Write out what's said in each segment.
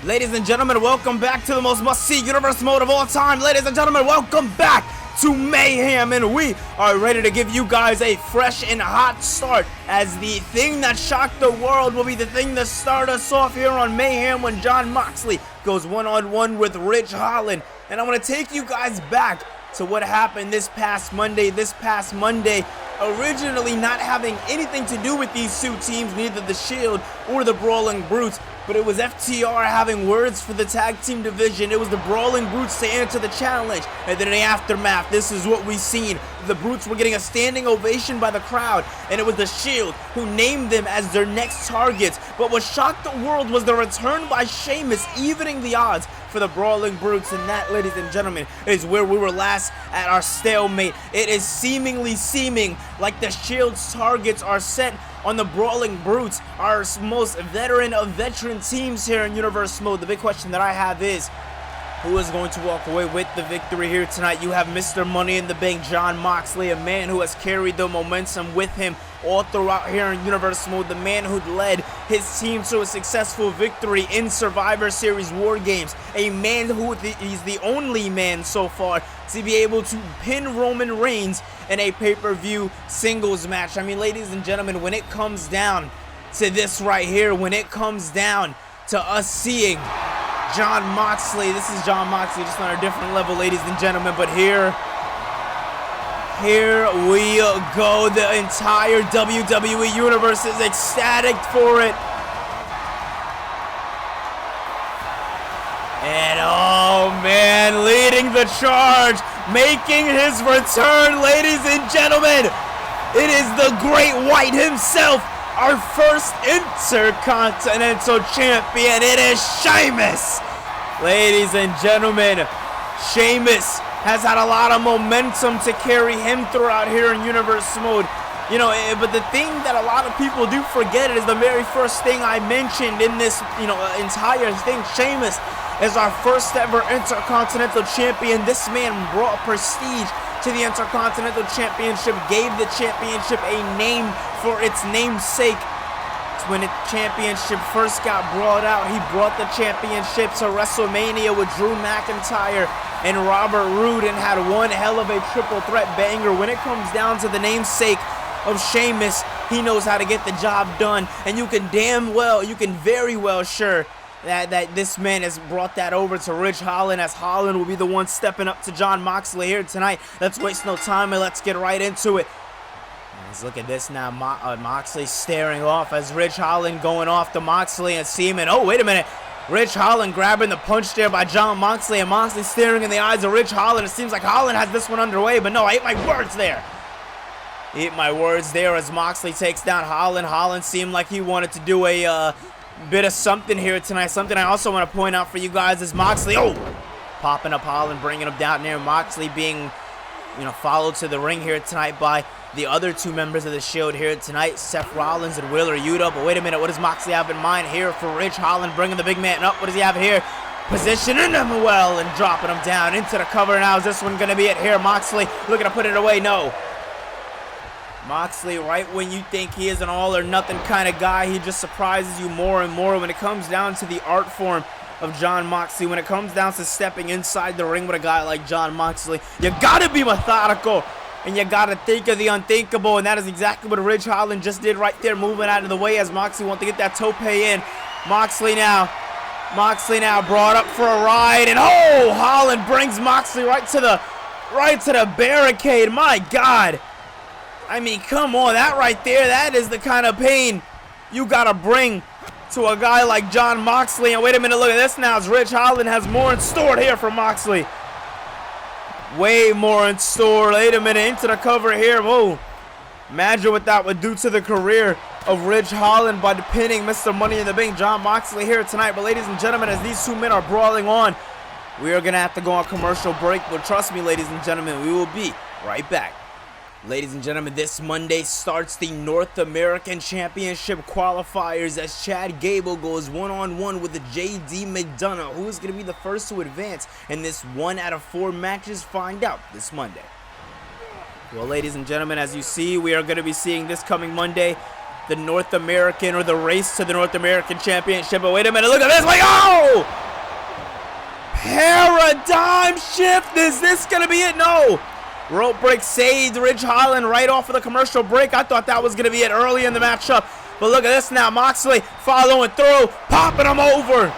Ladies and gentlemen, welcome back to the most must-see universe mode of all time. Ladies and gentlemen, welcome back to Mayhem, and we are ready to give you guys a fresh and hot start, as the thing that shocked the world will be the thing that started us off here on Mayhem when Jon Moxley goes one-on-one with Ridge Holland. And I'm going to take you guys back to what happened this past Monday. Originally not having anything to do with these two teams, neither the Shield or the Brawling Brutes, but it was FTR having words for the tag team division. It was the Brawling Brutes to answer the challenge, and then in the aftermath, this is what we seen. The Brutes were getting a standing ovation by the crowd, and it was the Shield who named them as their next targets. But what shocked the world was the return by Sheamus, evening the odds for the Brawling Brutes, and that, ladies and gentlemen, is where we were last at our stalemate. It is seeming like the Shield's targets are set on the Brawling Brutes, our most veteran of veteran teams here in Universe Mode. The big question that I have is, who is going to walk away with the victory here tonight? You have Mr. Money in the Bank, Jon Moxley, a man who has carried the momentum with him all throughout here in Universe Mode, the man who led his team to a successful victory in Survivor Series War Games, a man who he's the only man so far to be able to pin Roman Reigns in a pay-per-view singles match. I mean, ladies and gentlemen, when it comes down to this right here, when it comes down to us seeing Jon Moxley, this is Jon Moxley just on a different level, ladies and gentlemen, but here we go. The entire WWE Universe is ecstatic for it. And oh man, leading the charge, making his return, ladies and gentlemen, it is the Great White himself, our first Intercontinental Champion. It is Sheamus. Ladies and gentlemen, Sheamus has had a lot of momentum to carry him throughout here in Universe Mode. You know, but the thing that a lot of people do forget is the very first thing I mentioned in this, entire thing. Sheamus is our first ever Intercontinental Champion. This man brought prestige to the Intercontinental Championship, gave the championship a name for its namesake. When the championship first got brought out, he brought the championship to WrestleMania with Drew McIntyre and Robert Roode and had one hell of a triple threat banger. When it comes down to the namesake of Sheamus, he knows how to get the job done, and you can very well sure that this man has brought that over to Ridge Holland, as Holland will be the one stepping up to Jon Moxley here tonight. Let's waste no time and let's get right into it. Let's look at this now. Moxley staring off as Ridge Holland going off to Moxley and Seaman. Oh, wait a minute. Ridge Holland grabbing the punch there by Jon Moxley, and Moxley staring in the eyes of Ridge Holland. It seems like Holland has this one underway, but no, I ate my words there. Ate my words there as Moxley takes down Holland. Holland seemed like he wanted to do a bit of something here tonight. Something I also want to point out for you guys is Moxley, popping up Holland, bringing him down there. Moxley being, followed to the ring here tonight by the other two members of the Shield here tonight, Seth Rollins and Wheeler Yuta. But wait a minute, what does Moxley have in mind here for Ridge Holland, bringing the big man up? What does he have here? Positioning him well and dropping him down into the cover. Now is this one going to be it here? Moxley looking to put it away. No. Moxley, right when you think he is an all-or-nothing kind of guy, he just surprises you more and more when it comes down to the art form of Jon Moxley. When it comes down to stepping inside the ring with a guy like Jon Moxley, you gotta be methodical and you gotta think of the unthinkable, and that is exactly what Ridge Holland just did right there, moving out of the way as Moxley wants to get that tope in. Moxley now brought up for a ride, and Holland brings Moxley right to the barricade. My God. I mean, come on, that right there, that is the kind of pain you gotta bring to a guy like Jon Moxley. And wait a minute, look at this now, as Ridge Holland has more in store here for Moxley. Way more in store. Wait a minute, into the cover here. Whoa. Imagine what that would do to the career of Ridge Holland by pinning Mr. Money in the Bank, Jon Moxley, here tonight. But ladies and gentlemen, as these two men are brawling on, we are gonna have to go on commercial break. But trust me, ladies and gentlemen, we will be right back. Ladies and gentlemen, this Monday starts the North American Championship qualifiers as Chad Gable goes one-on-one with the JD McDonough. Who is going to be the first to advance in this 1 out of 4 matches? Find out this Monday. Well, ladies and gentlemen, as you see, we are going to be seeing this coming Monday the North American or the race to the North American Championship. But wait a minute, look at this, like, oh! Paradigm shift, is this gonna be it? No. Rope break saved Ridge Holland right off of the commercial break. I thought that was gonna be it early in the matchup. But look at this now, Moxley following through, popping him over.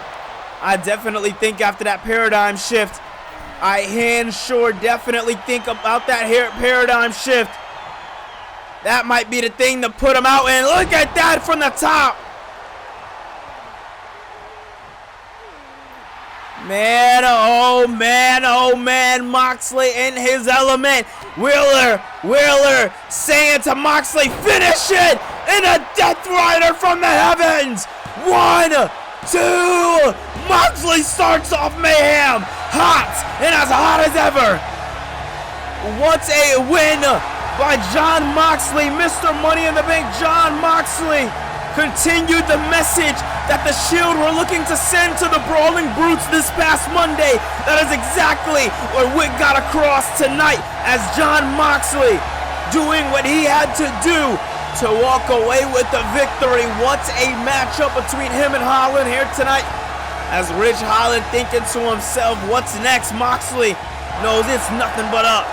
I definitely think after that paradigm shift, definitely think about that here paradigm shift. That might be the thing to put him out, and look at that from the top. Man, oh man, Moxley in his element. Wheeler saying to Moxley, finish it, and a Death Rider from the heavens. 1, 2, Moxley starts off Mayhem, hot and as hot as ever. What a win by Jon Moxley, Mr. Money in the Bank. Jon Moxley continued the message that the Shield were looking to send to the Brawling Brutes this past Monday. That is exactly what Wick got across tonight, as Jon Moxley doing what he had to do to walk away with the victory. What a matchup between him and Holland here tonight, as Ridge Holland thinking to himself, what's next? Moxley knows it's nothing but up.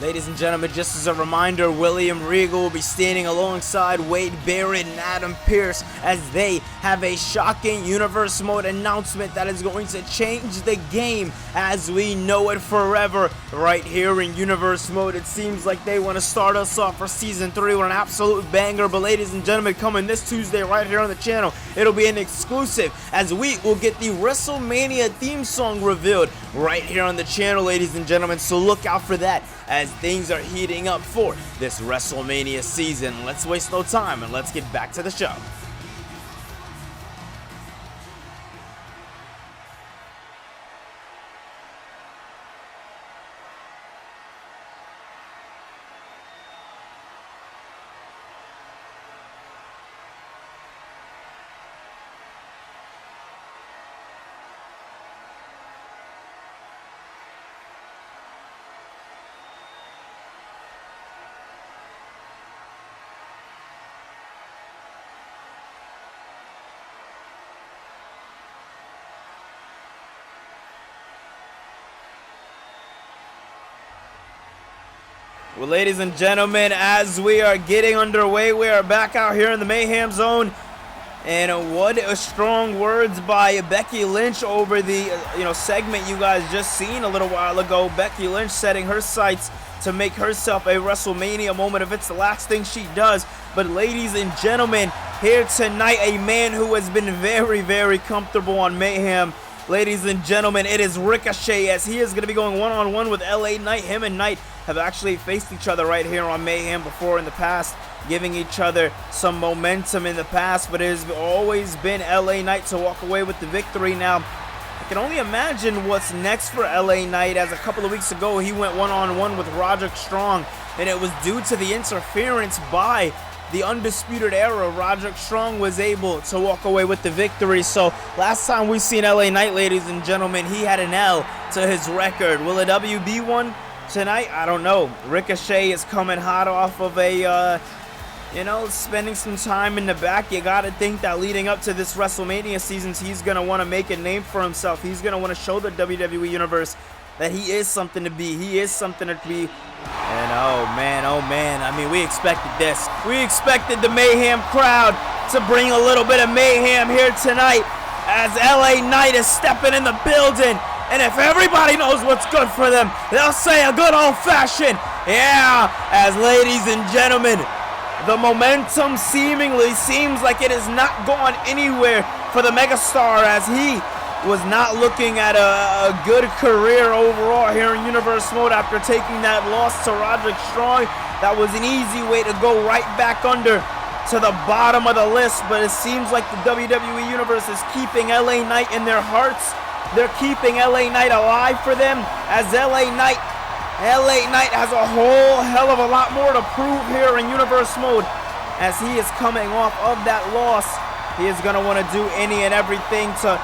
Ladies and gentlemen, just as a reminder, William Regal will be standing alongside Wade Barrett and Adam Pearce as they have a shocking Universe Mode announcement that is going to change the game as we know it forever. Right here in Universe Mode, it seems like they want to start us off for Season 3 with an absolute banger. But ladies and gentlemen, coming this Tuesday right here on the channel, it'll be an exclusive as we will get the WrestleMania theme song revealed right here on the channel, ladies and gentlemen. So look out for that as things are heating up for this WrestleMania season. Let's waste no time and let's get back to the show. Well, ladies and gentlemen, as we are getting underway, we are back out here in the Mayhem Zone. And what a strong words by Becky Lynch over the segment you guys just seen a little while ago. Becky Lynch setting her sights to make herself a WrestleMania moment if it's the last thing she does. But ladies and gentlemen, here tonight, a man who has been very, very comfortable on Mayhem. Ladies and gentlemen, it is Ricochet, as he is going to be going one-on-one with LA Knight. Him and Knight have actually faced each other right here on Mayhem before in the past, giving each other some momentum in the past, but it has always been LA Knight to walk away with the victory. Now, I can only imagine what's next for LA Knight, as a couple of weeks ago he went one-on-one with Roderick Strong, and it was due to the interference by the Undisputed Era. Roderick Strong was able to walk away with the victory. So last time we seen LA Knight, ladies and gentlemen, he had an L to his record. Will a W be one tonight? I don't know. Ricochet is coming hot off of a spending some time in the back. You gotta think that leading up to this WrestleMania season, he's gonna want to make a name for himself. He's gonna want to show the WWE Universe that he is something to be. He is something to be. And oh man, I mean, we expected this. We expected the Mayhem crowd to bring a little bit of mayhem here tonight, as LA Knight is stepping in the building. And if everybody knows what's good for them, they'll say a good old-fashioned, yeah. As ladies and gentlemen, the momentum seemingly seems like it has not gone anywhere for the megastar, as he was not looking at a good career overall here in Universe Mode after taking that loss to Roderick Strong. That was an easy way to go right back under to the bottom of the list, but it seems like the WWE Universe is keeping LA Knight in their hearts. They're keeping LA Knight alive for them, as LA Knight has a whole hell of a lot more to prove here in Universe Mode, as he is coming off of that loss. He is going to want to do any and everything to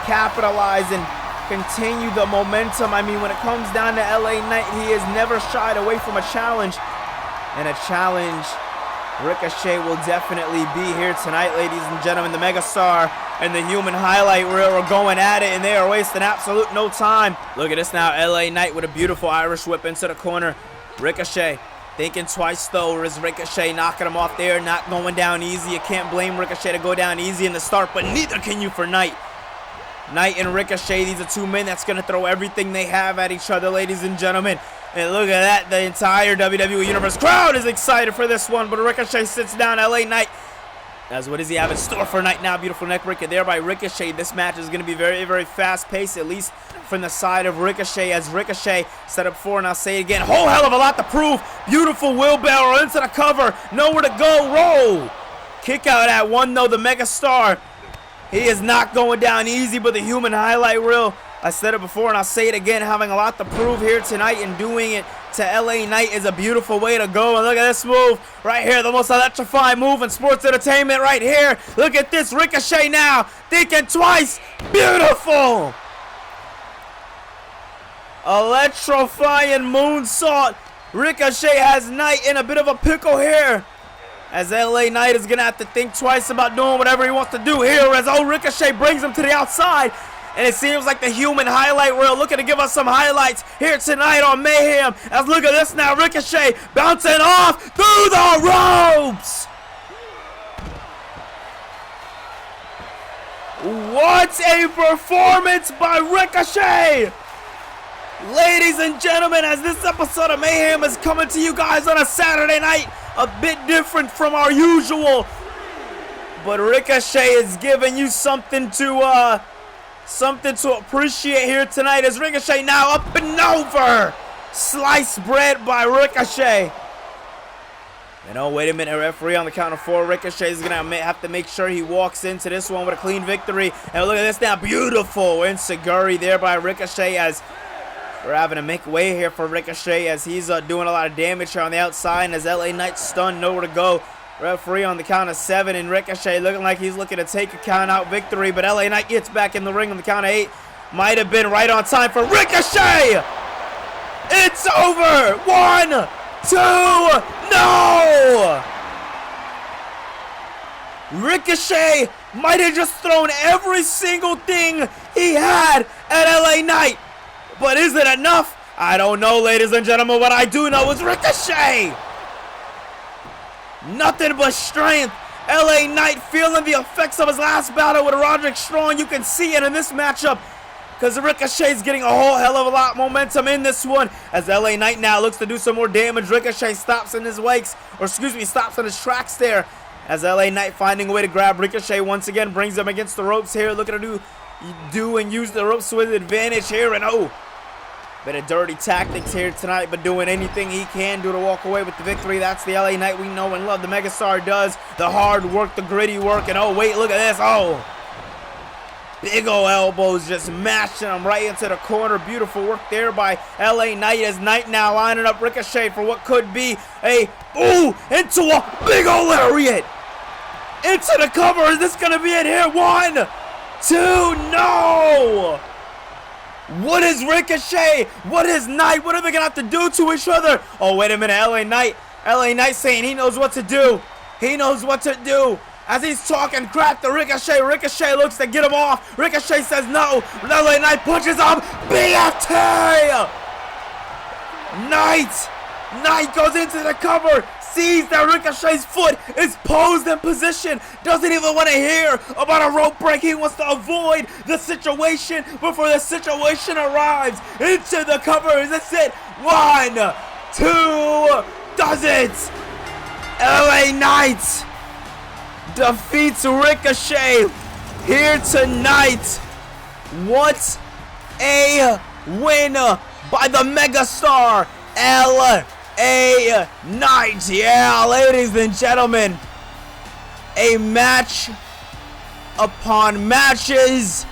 capitalize and continue the momentum. I mean, when it comes down to LA Knight, he has never shied away from a challenge. And a challenge, Ricochet will definitely be here tonight, ladies and gentlemen. The Megastar and the Human Highlight Reel are going at it, and they are wasting absolute no time. Look at this now, LA Knight with a beautiful Irish whip into the corner. Ricochet thinking twice, though. Is Ricochet knocking him off there, not going down easy. You can't blame Ricochet to go down easy in the start, but neither can you for Knight. Knight and Ricochet, these are two men that's going to throw everything they have at each other, ladies and gentlemen. And look at that, the entire WWE Universe crowd is excited for this one, but Ricochet sits down. LA Knight, as what does he have in store for Knight now? Beautiful neck breaker there by Ricochet. This match is going to be very, very fast-paced, at least from the side of Ricochet, as Ricochet set up for, and I'll say it again, whole hell of a lot to prove. Beautiful wheelbarrow into the cover, nowhere to go, roll. Kick out at one, though, the Megastar. He is not going down easy, but the Human Highlight Reel, I said it before and I'll say it again, having a lot to prove here tonight, and doing it to LA Knight is a beautiful way to go. And look at this move right here, the most electrifying move in sports entertainment right here. Look at this, Ricochet now, thinking twice, beautiful. Electrifying moonsault. Ricochet has Knight in a bit of a pickle here, as LA Knight is going to have to think twice about doing whatever he wants to do here, as Ricochet brings him to the outside. And it seems like the Human Highlight Reel looking to give us some highlights here tonight on Mayhem. As look at this now, Ricochet bouncing off through the ropes. What a performance by Ricochet! Ladies and gentlemen, as this episode of Mayhem is coming to you guys on a Saturday night, a bit different from our usual, but Ricochet is giving you something to appreciate here tonight, as Ricochet now up and over. Sliced bread by Ricochet. And oh, wait a minute, referee on the count of 4. Ricochet is going to have to make sure he walks into this one with a clean victory. And look at this now, beautiful enziguri there by Ricochet, as we're having to make way here for Ricochet, as he's doing a lot of damage here on the outside, and as LA Knight stunned, nowhere to go. Referee on the count of 7, and Ricochet looking like he's looking to take a count-out victory, but LA Knight gets back in the ring on the count of 8. Might have been right on time for Ricochet! It's over! 1, 2, no! Ricochet might have just thrown every single thing he had at LA Knight, but is it enough? I don't know, ladies and gentlemen. What I do know is Ricochet, nothing but strength. LA Knight feeling the effects of his last battle with Roderick Strong. You can see it in this matchup, because Ricochet's getting a whole hell of a lot of momentum in this one. As LA Knight now looks to do some more damage, Ricochet stops in his wakes, or excuse me, stops in his tracks there. As LA Knight finding a way to grab Ricochet once again, brings him against the ropes here. Looking to do and use the ropes with advantage here. And oh, bit of dirty tactics here tonight, but doing anything he can do to walk away with the victory. That's the LA Knight we know and love. The Megastar does the hard work, the gritty work, and oh wait, look at this. Oh, big ol' elbows just mashing him right into the corner. Beautiful work there by LA Knight, as Knight now lining up Ricochet for what could be a, ooh, into a big ol' lariat. Into the cover. Is this going to be it here? 1, 2, no! What is Ricochet? What is Knight? What are they going to have to do to each other? Oh, wait a minute. LA Knight saying he knows what to do. He knows what to do. As he's talking crap to Ricochet, Ricochet looks to get him off. Ricochet says no. LA Knight punches him. BFT! Knight goes into the cover. Sees that Ricochet's foot is posed in position. Doesn't even want to hear about a rope break. He wants to avoid the situation before the situation arrives. Into the cover. Is this it? 1, 2. Does it? LA Knight defeats Ricochet here tonight. What a win by the Megastar, LA Knight. Yeah, ladies and gentlemen, a match upon matches.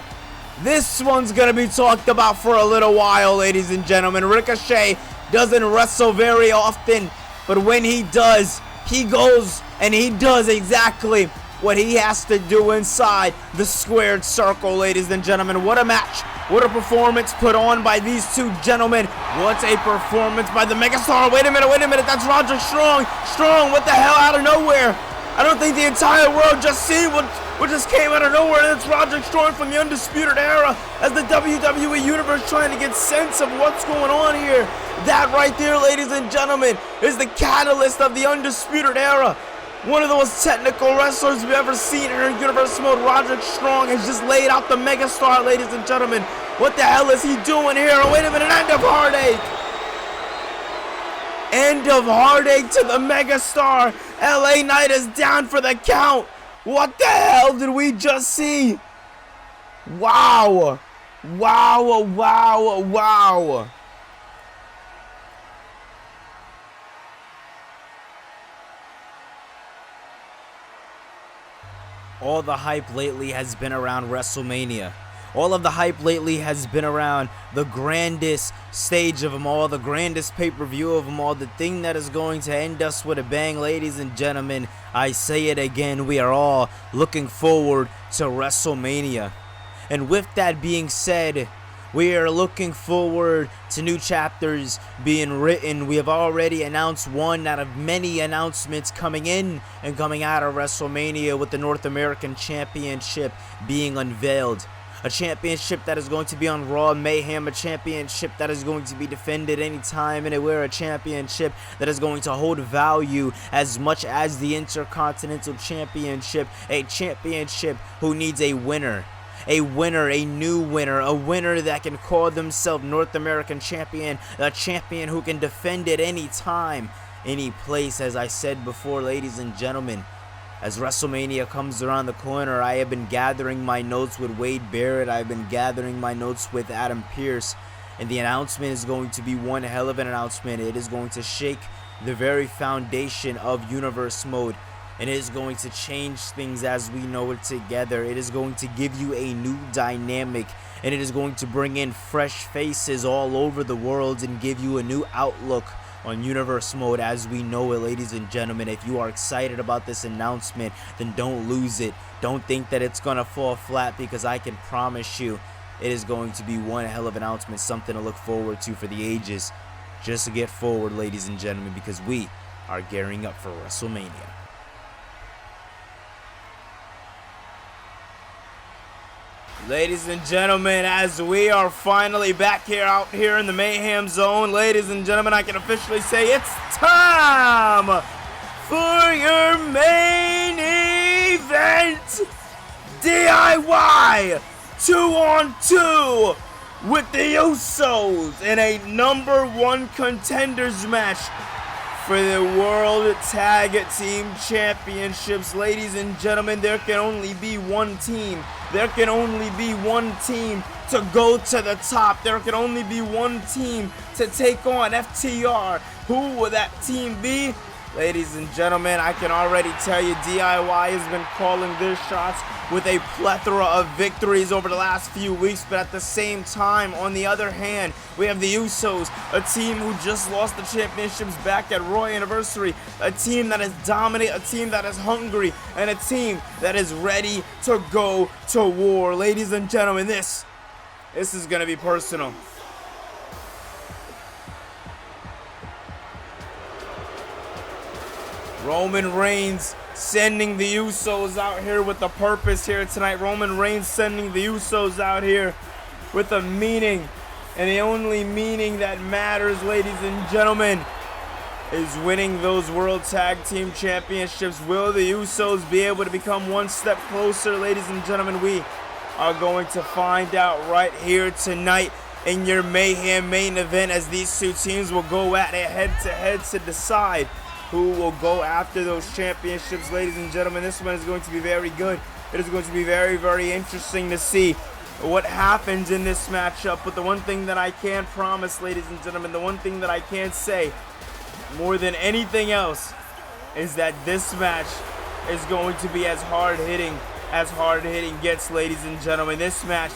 This one's gonna be talked about for a little while, ladies and gentlemen. Ricochet doesn't wrestle very often, but when he does, he goes and he does exactly what he has to do inside the squared circle, ladies and gentlemen. What a match What a performance put on by these two gentlemen. What a performance by the Megastar. Wait a minute. That's Roderick Strong. Strong, what the hell, out of nowhere. I don't think the entire world just seen what just came out of nowhere. And it's Roderick Strong from the Undisputed Era as the WWE Universe trying to get sense of what's going on here. That right there, ladies and gentlemen, is the catalyst of the Undisputed Era. One of the most technical wrestlers we've ever seen in Universe Mode, Roderick Strong, has just laid out the Megastar, ladies and gentlemen. What the hell is he doing here? Oh, wait a minute, end of Heartache. End of Heartache to the Megastar. LA Knight is down for the count. What the hell did we just see? Wow. Wow. All the hype lately has been around WrestleMania. All of the hype lately has been around the grandest stage of them all, the grandest pay-per-view of them all, the thing that is going to end us with a bang. Ladies and gentlemen, I say it again, we are all looking forward to WrestleMania. And with that being said, we are looking forward to new chapters being written. We have already announced one out of many announcements coming in and coming out of WrestleMania, with the North American Championship being unveiled. A championship that is going to be on Raw Mayhem, a championship that is going to be defended anytime, anywhere, a championship that is going to hold value as much as the Intercontinental Championship, a championship who needs a winner. A winner, a new winner, a winner that can call themselves North American Champion, a champion who can defend it any time, any place. As I said before, ladies and gentlemen, as WrestleMania comes around the corner, I have been gathering my notes with Wade Barrett, I've been gathering my notes with Adam Pearce, and the announcement is going to be one hell of an announcement. It is going to shake the very foundation of Universe Mode. And it is going to change things as we know it together. It is going to give you a new dynamic. And it is going to bring in fresh faces all over the world and give you a new outlook on Universe Mode as we know it, ladies and gentlemen. If you are excited about this announcement, then don't lose it. Don't think that it's going to fall flat, because I can promise you it is going to be one hell of an announcement, something to look forward to for the ages. Just to get forward, ladies and gentlemen, because we are gearing up for WrestleMania. Ladies and gentlemen, as we are finally back out here in the Mayhem Zone, ladies and gentlemen, I can officially say it's time for your main event. DIY 2-on-2 with the Usos in a #1 contenders match for the World Tag Team Championships. Ladies and gentlemen, there can only be one team. There can only be one team to go to the top. There can only be one team to take on FTR. Who will that team be? Ladies and gentlemen, I can already tell you DIY has been calling their shots with a plethora of victories over the last few weeks, but at the same time, on the other hand, we have the Usos, a team who just lost the championships back at Raw Anniversary, a team that is dominant, a team that is hungry, and a team that is ready to go to war. Ladies and gentlemen, this is going to be personal. Roman Reigns sending the Usos out here with a purpose here tonight. Roman Reigns sending the Usos out here with a meaning. And the only meaning that matters, ladies and gentlemen, is winning those World Tag Team Championships. Will the Usos be able to become one step closer? Ladies and gentlemen, we are going to find out right here tonight in your Mayhem main event, as these two teams will go at it head-to-head to decide who will go after those championships. Ladies and gentlemen, this one is going to be very good. It is going to be very, very interesting to see what happens in this matchup. But the one thing that I can promise, ladies and gentlemen, the one thing that I can say more than anything else is that this match is going to be as hard-hitting gets, ladies and gentlemen. This match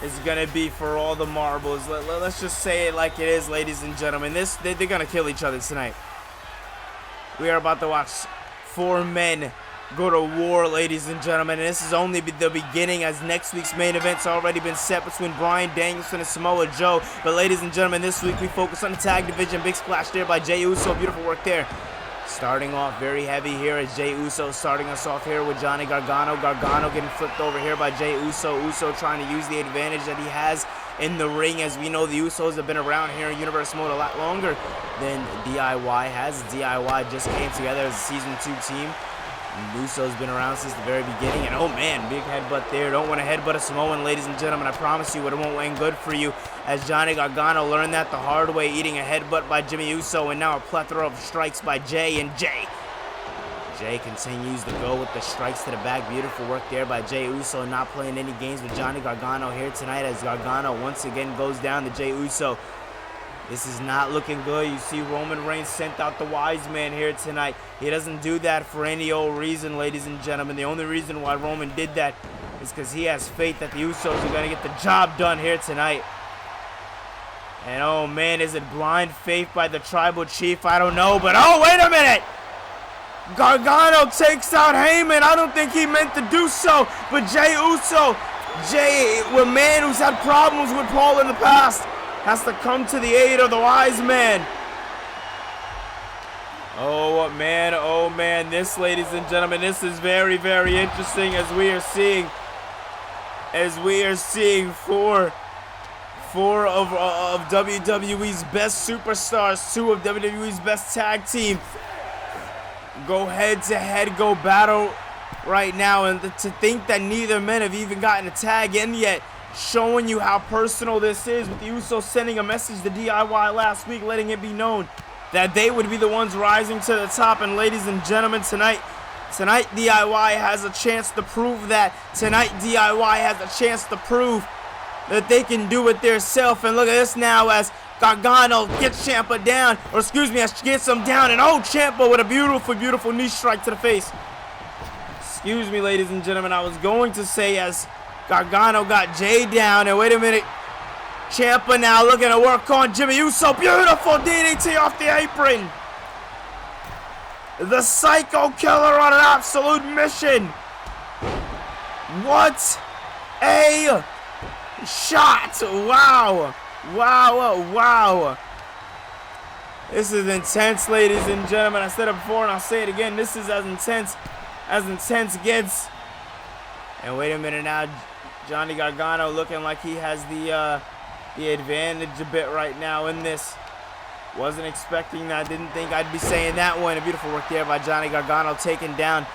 is going to be for all the marbles. Let's just say it like it is, ladies and gentlemen. They're going to kill each other tonight. We are about to watch four men go to war, ladies and gentlemen. And this is only the beginning, as next week's main event's already been set between Bryan Danielson and Samoa Joe. But ladies and gentlemen, this week we focus on the tag division. Big splash there by Jey Uso. Beautiful work there. Starting off very heavy here is Jey Uso, starting us off here with Johnny Gargano. Gargano getting flipped over here by Jey Uso. Uso trying to use the advantage that he has in the ring. As we know, the Usos have been around here in Universe Mode a lot longer than DIY has. DIY just came together as a Season 2 team. Uso's been around since the very beginning, and oh man, big headbutt there. Don't want to headbutt a Samoan, ladies and gentlemen. I promise you it won't end good for you, as Johnny Gargano learned that the hard way, eating a headbutt by Jimmy Uso, and now a plethora of strikes by Jey, and Jey continues to go with the strikes to the back. Beautiful work there by Jey Uso, not playing any games with Johnny Gargano here tonight, as Gargano once again goes down to Jey Uso. This is not looking good. You see Roman Reigns sent out the wise man here tonight. He doesn't do that for any old reason, ladies and gentlemen. The only reason why Roman did that is because he has faith that the Usos are going to get the job done here tonight. And oh man, is it blind faith by the tribal chief? I don't know, but oh, wait a minute! Gargano takes out Heyman. I don't think he meant to do so, but Jey Uso, a man who's had problems with Paul in the past, has to come to the aid of the wise man. Oh man, this, ladies and gentlemen, this is very, very interesting, as we are seeing four of WWE's best superstars, two of WWE's best tag team go head-to-head, go battle right now, and to think that neither men have even gotten a tag in yet, showing you how personal this is, with the Usos sending a message to DIY last week, letting it be known that they would be the ones rising to the top. And ladies and gentlemen, tonight DIY has a chance to prove that. Tonight DIY has a chance to prove that they can do it themselves. And look at this now, as Gargano gets Ciampa down, or excuse me, gets him down, and oh, Ciampa with a beautiful, beautiful knee strike to the face. Excuse me, ladies and gentlemen, I was going to say, as Gargano got Jey down, and wait a minute, Ciampa now looking to work on Jimmy Uso. Beautiful DDT off the apron. The Psycho Killer on an absolute mission. What a shot. Wow. Wow. This is intense, ladies and gentlemen. I said it before and I'll say it again. This is as intense gets. And wait a minute now, Johnny Gargano looking like he has the advantage a bit right now in this. Wasn't expecting that. Didn't think I'd be saying that one. A beautiful work there by Johnny Gargano, taking down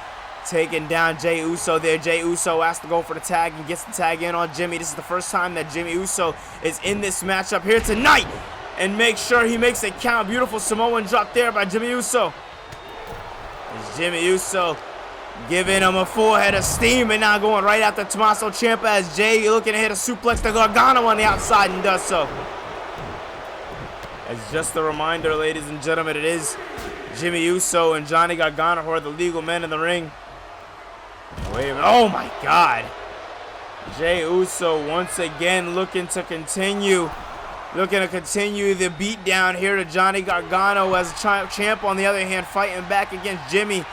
Jey Uso there. Jey Uso has to go for the tag and gets the tag in on Jimmy. This is the first time that Jimmy Uso is in this matchup here tonight, and make sure he makes it count. Beautiful Samoan drop there by Jimmy Uso. As Jimmy Uso giving him a full head of steam, and now going right after Tommaso Ciampa, as Jey looking to hit a suplex to Gargano on the outside, and does so. As just a reminder, ladies and gentlemen, it is Jimmy Uso and Johnny Gargano who are the legal men in the ring. Wait a minute. Oh my God. Jey Uso once again looking to continue the beatdown here to Johnny Gargano, as Ciampa on the other hand fighting back against Jimmy.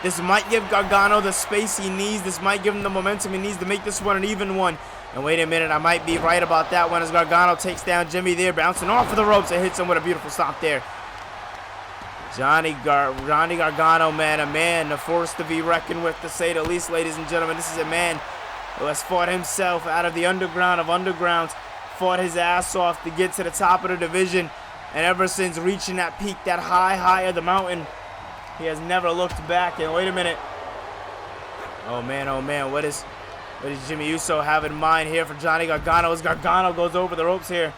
This might give Gargano the space he needs. This might give him the momentum he needs to make this one an even one. And wait a minute, I might be right about that one, as Gargano takes down Jimmy there, bouncing off of the ropes and hits him with a beautiful stomp there. Johnny Gargano, man, a man, a force to be reckoned with, to say the least, ladies and gentlemen. This is a man who has fought himself out of the underground of undergrounds, fought his ass off to get to the top of the division, and ever since reaching that peak, that high of the mountain, he has never looked back. And wait a minute. Oh man, what does Jimmy Uso have in mind here for Johnny Gargano, as Gargano goes over the ropes here?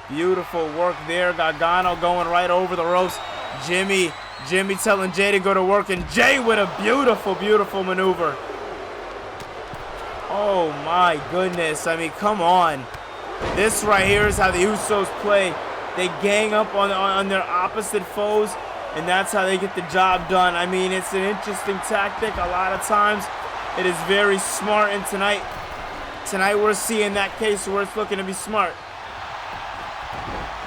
Beautiful work there. Gargano going right over the ropes. Jimmy telling Jey to go to work, and Jey with a beautiful, beautiful maneuver. Oh my goodness. I mean, come on. This right here is how the Usos play. They gang up on their opposite foes, and that's how they get the job done. I mean, it's an interesting tactic. A lot of times it is very smart, and tonight we're seeing that case where it's looking to be smart.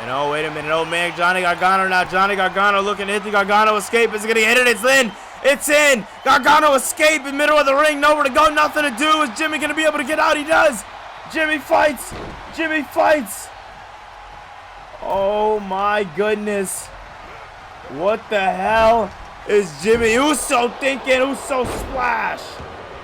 And oh, wait a minute. Oh man, Johnny Gargano now. Johnny Gargano looking to hit the Gargano escape. Is he gonna hit it? It's in. It's in. Gargano escape in middle of the ring. Nowhere to go. Nothing to do. Is Jimmy going to be able to get out? He does. Jimmy fights. Jimmy fights. Oh my goodness. What the hell is Jimmy Uso thinking? Uso splash.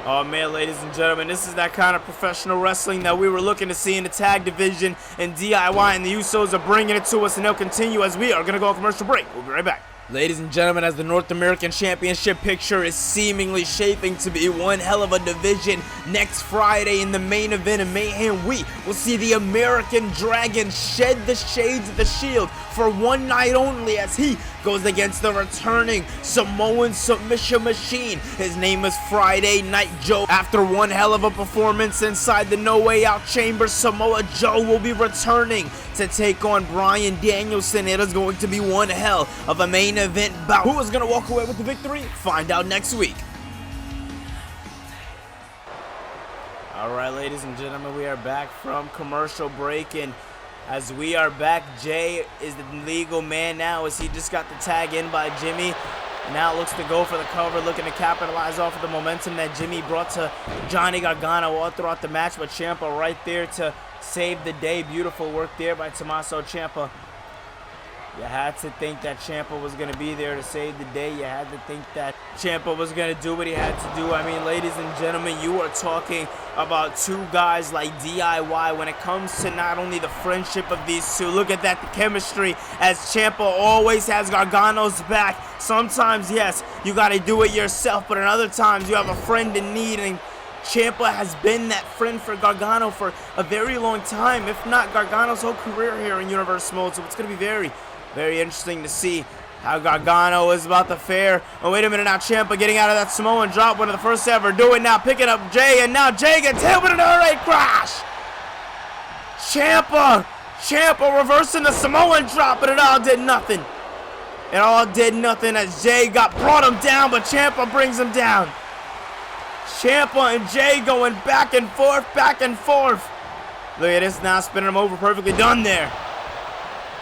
Oh man, ladies and gentlemen, this is that kind of professional wrestling that we were looking to see in the tag division, and DIY and the Usos are bringing it to us, and they'll continue as we are going to go on commercial break. We'll be right back. Ladies and gentlemen, as the North American Championship picture is seemingly shaping to be one hell of a division, next Friday in the main event of Mayhem we will see the American Dragon shed the shades of the Shield for one night only as he goes against the returning Samoan submission machine. His name is Friday Night Joe. After one hell of a performance inside the No Way Out chamber, Samoa Joe will be returning to take on Bryan Danielson. It is going to be one hell of a main event bout. Who is going to walk away with the victory? Find out next week. Alright, ladies and gentlemen, we are back from commercial break, and as we are back, Jay is the legal man now as he just got the tag in by Jimmy. Now looks to go for the cover, looking to capitalize off of the momentum that Jimmy brought to Johnny Gargano all throughout the match, but Ciampa right there to save the day. Beautiful work there by Tommaso Ciampa. You had to think that Ciampa was going to be there to save the day. You had to think that Ciampa was going to do what he had to do. I mean, ladies and gentlemen, you are talking about two guys like DIY when it comes to not only the friendship of these two. Look at that, the chemistry, as Ciampa always has Gargano's back. Sometimes, yes, you got to do it yourself, but in other times, you have a friend in need, and Ciampa has been that friend for Gargano for a very long time, if not Gargano's whole career here in Universe Mode. So it's going to be very interesting to see how Gargano is about to fare. Oh, wait a minute now. Ciampa getting out of that Samoan drop. One of the first ever. Do it now. Picking up Jay. And now Jay gets hit with an RA crash. Ciampa reversing the Samoan drop. But it all did nothing. It all did nothing as Jay brought him down. But Ciampa brings him down. Ciampa and Jay going back and forth, back and forth. Look at this now. Spinning him over. Perfectly done there.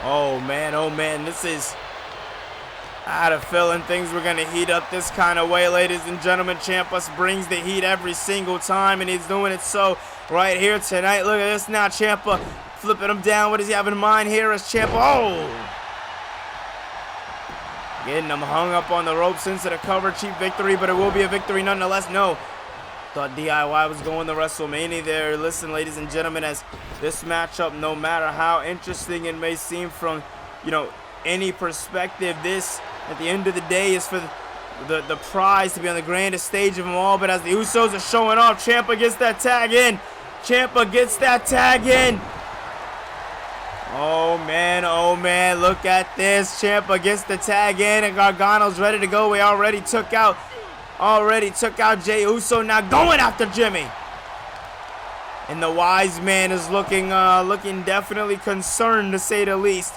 Oh man, this is... I had a feeling things were going to heat up this kind of way, ladies and gentlemen. Ciampa brings the heat every single time, and he's doing it so right here tonight. Look at this now, Ciampa flipping him down. What does he have in mind here as Ciampa? Oh! Getting him hung up on the ropes into the cover. Cheap victory, but it will be a victory nonetheless. No. Thought DIY was going to WrestleMania there. Listen, ladies and gentlemen, as this matchup, no matter how interesting it may seem from, any perspective, this, at the end of the day, is for the prize to be on the grandest stage of them all. But as the Usos are showing off, Ciampa gets that tag in. Ciampa gets that tag in. Oh man, look at this. Ciampa gets the tag in, and Gargano's ready to go. We already took out Jey Uso, now going after Jimmy. And the wise man is looking definitely concerned, to say the least,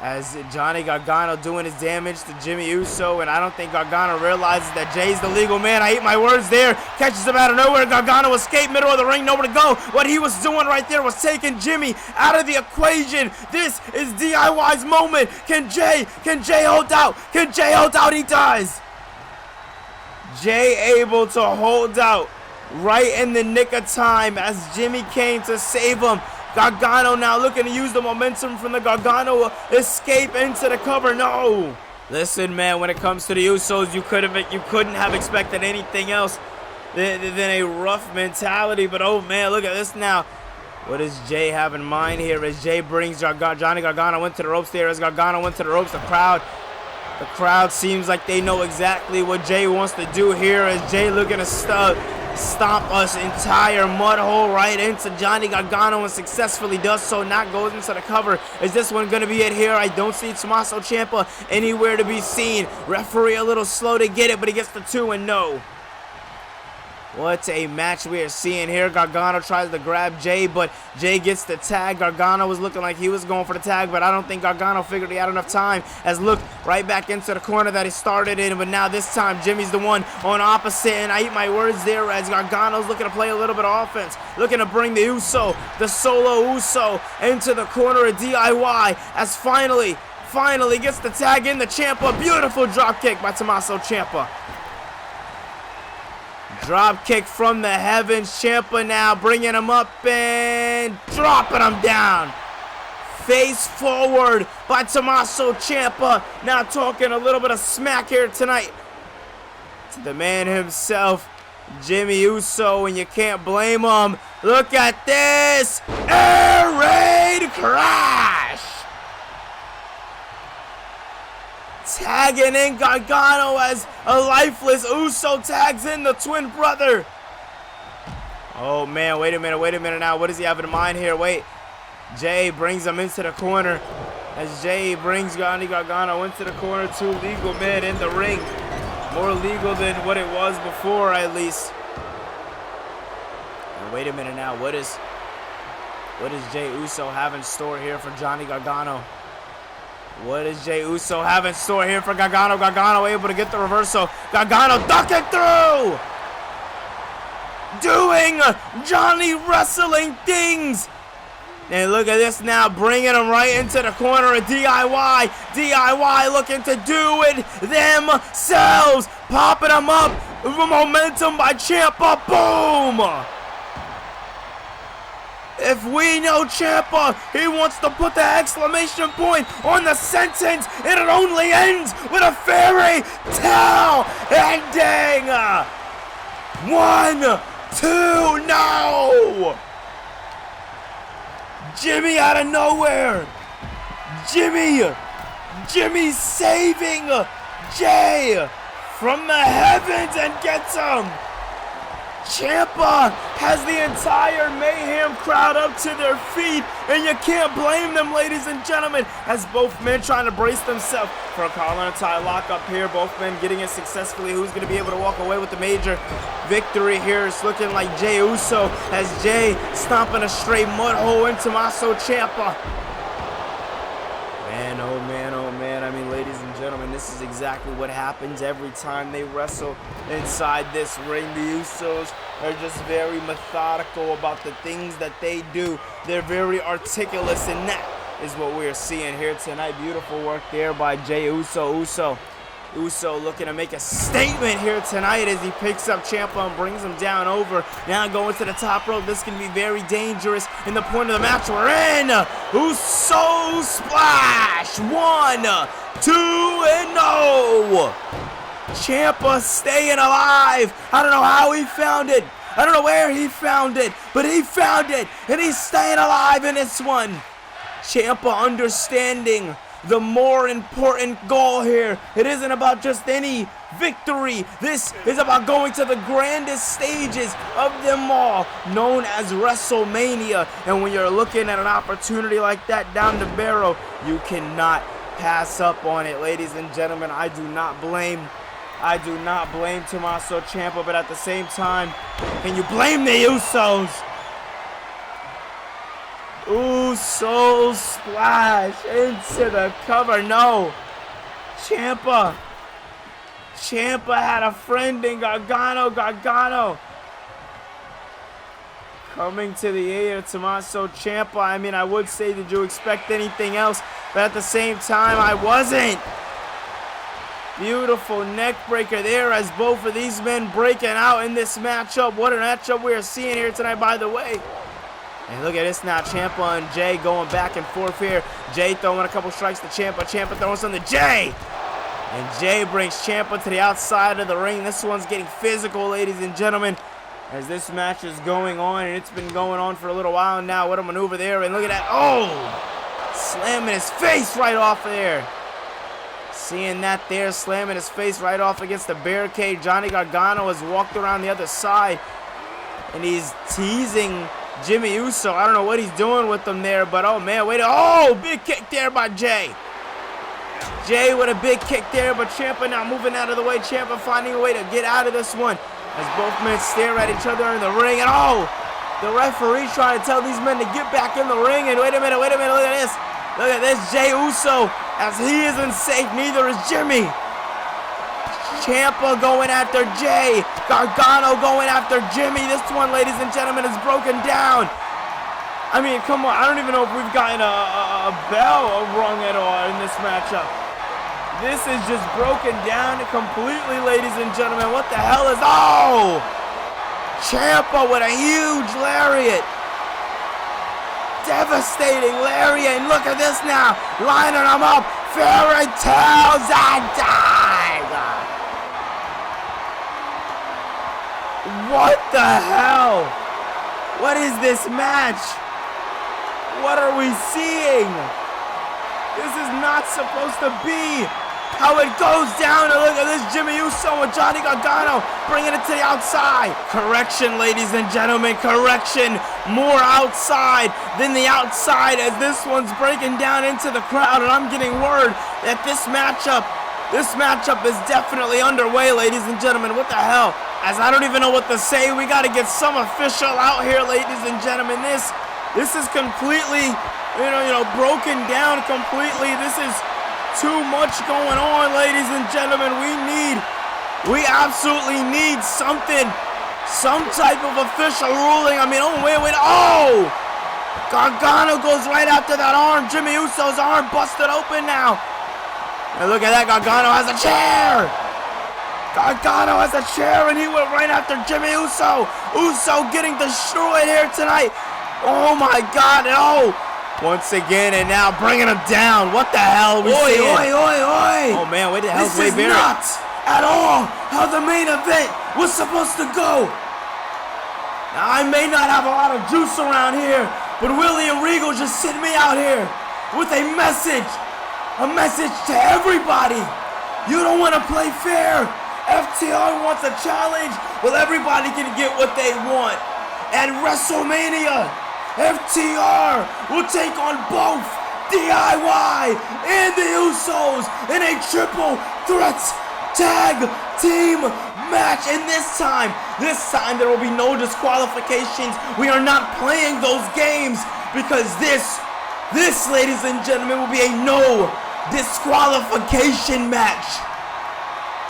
as Johnny Gargano doing his damage to Jimmy Uso, and I don't think Gargano realizes that Jay's the legal man. I eat my words there. Catches him out of nowhere. Gargano escaped, middle of the ring, nowhere to go. What he was doing right there was taking Jimmy out of the equation. This is DIY's moment. Can Jay hold out? Can Jay hold out? He does. Jay able to hold out right in the nick of time as Jimmy came to save him. Gargano now looking to use the momentum from the Gargano escape into the cover. No. Listen, man, when it comes to the Usos, you couldn't have expected anything else than a rough mentality. But oh man, look at this now. What does Jay have in mind here as Jay brings Johnny Gargano into the ropes there? As Gargano went to the ropes, the crowd seems like they know exactly what Jay wants to do here, as Jay looking to stomp us entire mud hole right into Johnny Gargano, and successfully does so. Not goes into the cover. Is this one going to be it here? I don't see Tommaso Ciampa anywhere to be seen. Referee a little slow to get it, but he gets the 2 and no. What a match we are seeing here. Gargano tries to grab Jay, but Jay gets the tag. Gargano was looking like he was going for the tag, but I don't think Gargano figured he had enough time, as look right back into the corner that he started in. But now this time Jimmy's the one on opposite, and I eat my words there as Gargano's looking to play a little bit of offense, looking to bring the solo Uso into the corner of DIY, as finally gets the tag in the Ciampa. Beautiful drop kick by Tommaso Ciampa. Drop kick from the heavens. Ciampa now bringing him up and dropping him down. Face forward by Tommaso Ciampa. Now talking a little bit of smack here tonight to the man himself, Jimmy Uso, and you can't blame him. Look at this. Air raid crash. Tagging in Gargano as a lifeless Uso tags in the twin brother. Oh man, wait a minute now. What does he have in mind here? Wait. Jay brings him into the corner as Jay brings Johnny Gargano into the corner. Two legal men in the ring. More legal than what it was before, at least. And wait a minute now. What does Jay Uso have in store here for Johnny Gargano? What does Jay Uso have in store here for Gargano? Gargano able to get the reversal. Gargano ducking through! Doing Johnny wrestling things! And look at this now, bringing him right into the corner of DIY. DIY looking to do it themselves. Popping him up. Momentum by Ciampa. Boom! If we know Ciampa, he wants to put the exclamation point on the sentence, and it only ends with a fairy tale ending. 1, 2, no! Jimmy out of nowhere. Jimmy saving Jay from the heavens and gets him. Ciampa has the entire Mayhem crowd up to their feet, and you can't blame them, ladies and gentlemen, as both men trying to brace themselves for a collar and tie lock up here. Both men getting it successfully. Who's going to be able to walk away with the major victory here? It's looking like Jey Uso, as Jay stomping a straight mud hole into Tommaso Ciampa. Man, oh man, oh man. I mean, ladies and gentlemen, this is exactly what happens every time they wrestle inside this ring. The Usos are just very methodical about the things that they do. They're very articulate, and that is what we are seeing here tonight. Beautiful work there by Jey Uso. Uso looking to make a statement here tonight as he picks up Ciampa and brings him down over. Now going to the top rope. This can be very dangerous. In the point of the match we're in. Uso splash. 1, 2, and no. Ciampa staying alive. I don't know how he found it. I don't know where he found it, but he found it, and he's staying alive in this one. Ciampa understanding the more important goal here. It isn't about just any victory. This is about going to the grandest stages of them all, known as WrestleMania. And when you're looking at an opportunity like that down the barrel, you cannot pass up on it, ladies and gentlemen. I do not blame Tommaso Ciampa, but at the same time, can you blame the Usos? Uso splash into the cover. No. Ciampa had a friend in Gargano. Coming to the aid of Tommaso Ciampa. I mean, I would say, did you expect anything else? But at the same time, I wasn't. Beautiful neck breaker there as both of these men breaking out in this matchup. What a matchup we are seeing here tonight, by the way. And look at this now, Ciampa and Jay going back and forth here. Jay throwing a couple strikes to Ciampa. Ciampa throwing some to Jay. And Jay brings Ciampa to the outside of the ring. This one's getting physical, ladies and gentlemen, as this match is going on, and it's been going on for a little while now. What a maneuver there, and look at that. Oh! Slamming his face right off of there. Seeing that there, slamming his face right off against the barricade. Johnny Gargano has walked around the other side, and he's teasing Jimmy Uso. I don't know what he's doing with them there, but oh man, wait. Oh, big kick there by Jay. Jay with a big kick there, but Ciampa now moving out of the way. Ciampa finding a way to get out of this one as both men stare at each other in the ring. And oh, the referee trying to tell these men to get back in the ring. And wait a minute, look at this. Look at this, Jey Uso, as he isn't safe, neither is Jimmy. Ciampa going after Jay. Gargano going after Jimmy. This one, ladies and gentlemen, is broken down. I mean, come on. I don't even know if we've gotten a bell rung at all in this matchup. This is just broken down completely, ladies and gentlemen. What the hell is... Oh! Ciampa with a huge lariat. Devastating lariat. And look at this now. Lining them up. Fairy tales and dive. What the hell? What is this match? What are we seeing? This is not supposed to be how it goes down. And look at this, Jimmy Uso and Johnny Gargano bringing it to the outside. Correction, ladies and gentlemen, correction. More outside than the outside as this one's breaking down into the crowd. And I'm getting word that this matchup is definitely underway, ladies and gentlemen. What the hell? As I don't even know what to say. We got to get some official out here, ladies and gentlemen. This is completely, broken down completely. This is too much going on, ladies and gentlemen. We absolutely need something, some type of official ruling. I mean, oh, wait. Oh! Gargano goes right after that arm. Jimmy Uso's arm busted open now. And look at that, Gargano has a chair. Gargano has a chair, and he went right after Jimmy Uso. Uso getting destroyed here tonight. Oh, my God. Oh! Once again, and now bringing him down. What the hell are we seeing? Oi. Oh, man, where the hell's This is Wade Barrett? not at all how the main event was supposed to go. Now, I may not have a lot of juice around here, but Willie and Regal just sent me out here with a message to everybody. You don't want to play fair. FTR wants a challenge. Well, everybody can get what they want. At WrestleMania, FTR will take on both DIY and the Usos in a triple threat tag team match. And this time there will be no disqualifications. We are not playing those games because this, ladies and gentlemen, will be a no disqualification match.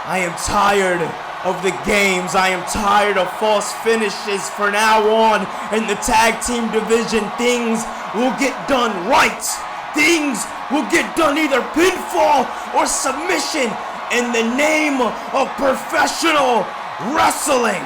I am tired of the games. I am tired of false finishes. For now on in the tag team division, things will get done right. Things will get done either pinfall or submission in the name of professional wrestling.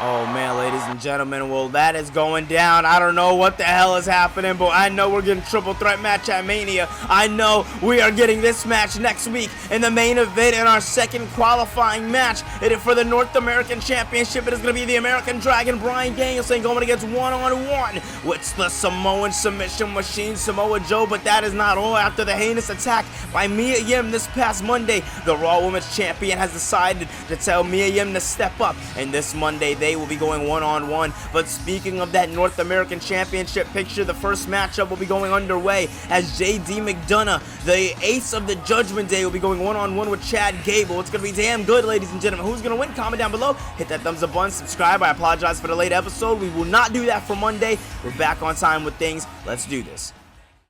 Oh man, ladies and gentlemen, well, that is going down. I don't know what the hell is happening, but I know we're getting triple threat match at Mania. I know we are getting this match next week in the main event in our second qualifying match. It is for the North American Championship. It is going to be the American Dragon, Bryan Danielson, going against one-on-one with the Samoan submission machine, Samoa Joe. But that is not all. After the heinous attack by Mia Yim this past Monday, the Raw Women's Champion has decided to tell Mia Yim to step up. And this Monday, they will be going one-on-one. But speaking of that North American Championship picture, the first matchup will be going underway as JD McDonough, the ace of the Judgment Day, will be going one-on-one with Chad Gable. It's going to be damn good, ladies and gentlemen. Who's going to win? Comment down below. Hit that thumbs up button. Subscribe. I apologize for the late episode. We will not do that for Monday. We're back on time with things. Let's do this.